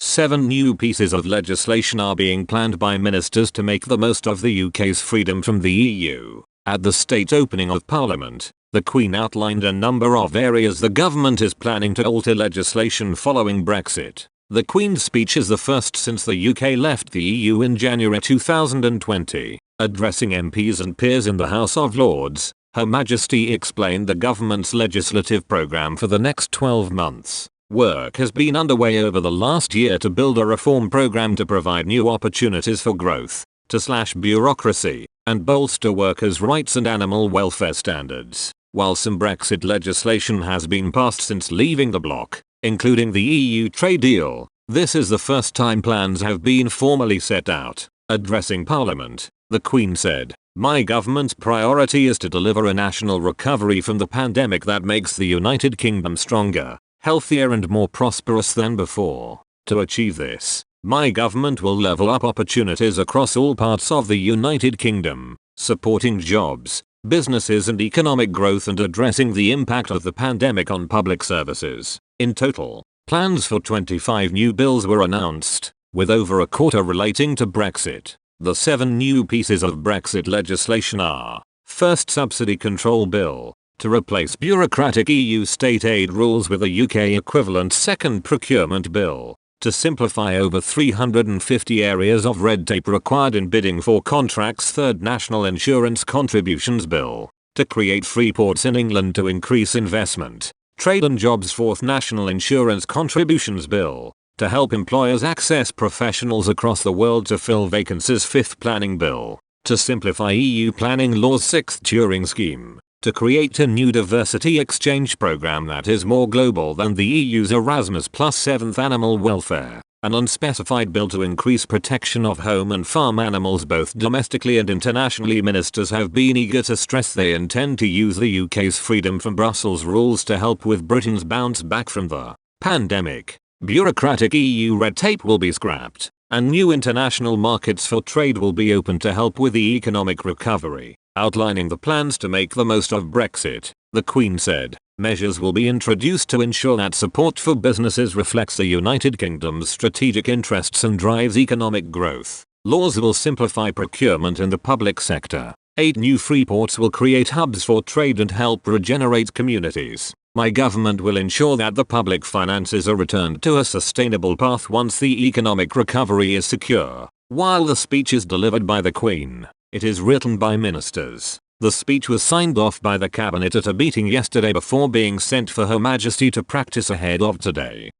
7 new pieces of legislation are being planned by ministers to make the most of the UK's freedom from the EU. At the state opening of Parliament, the Queen outlined a number of areas the government is planning to alter legislation following Brexit. The Queen's speech is the first since the UK left the EU in January 2020. Addressing MPs and peers in the House of Lords, Her Majesty explained the government's legislative programme for the next 12 months. Work has been underway over the last year to build a reform programme to provide new opportunities for growth, to slash bureaucracy, and bolster workers' rights and animal welfare standards. While some Brexit legislation has been passed since leaving the bloc, including the EU trade deal, this is the first time plans have been formally set out. Addressing Parliament, the Queen said, "My government's priority is to deliver a national recovery from the pandemic that makes the United Kingdom stronger, healthier and more prosperous than before. To achieve this, my government will level up opportunities across all parts of the United Kingdom, supporting jobs, businesses and economic growth and addressing the impact of the pandemic on public services." In total, plans for 25 new bills were announced, with over a quarter relating to Brexit. The 7 new pieces of Brexit legislation are: first, subsidy control bill, to replace bureaucratic EU state aid rules with a UK equivalent; second, procurement bill, to simplify over 350 areas of red tape required in bidding for contracts; third, national insurance contributions bill, to create free ports in England to increase investment, trade and jobs; fourth, national insurance contributions bill, to help employers access professionals across the world to fill vacancies; fifth, planning bill, to simplify EU planning laws; sixth, Turing scheme, to create a new diversity exchange program that is more global than the EU's Erasmus+; seventh, animal welfare, an unspecified bill to increase protection of home and farm animals both domestically and internationally. Ministers have been eager to stress they intend to use the UK's freedom from Brussels rules to help with Britain's bounce back from the pandemic. Bureaucratic EU red tape will be scrapped, and new international markets for trade will be opened to help with the economic recovery. Outlining the plans to make the most of Brexit, the Queen said, measures will be introduced to ensure that support for businesses reflects the United Kingdom's strategic interests and drives economic growth. Laws will simplify procurement in the public sector. 8 new free ports will create hubs for trade and help regenerate communities. My government will ensure that the public finances are returned to a sustainable path once the economic recovery is secure. While the speech is delivered by the Queen, it is written by ministers. The speech was signed off by the cabinet at a meeting yesterday before being sent for Her Majesty to practice ahead of today.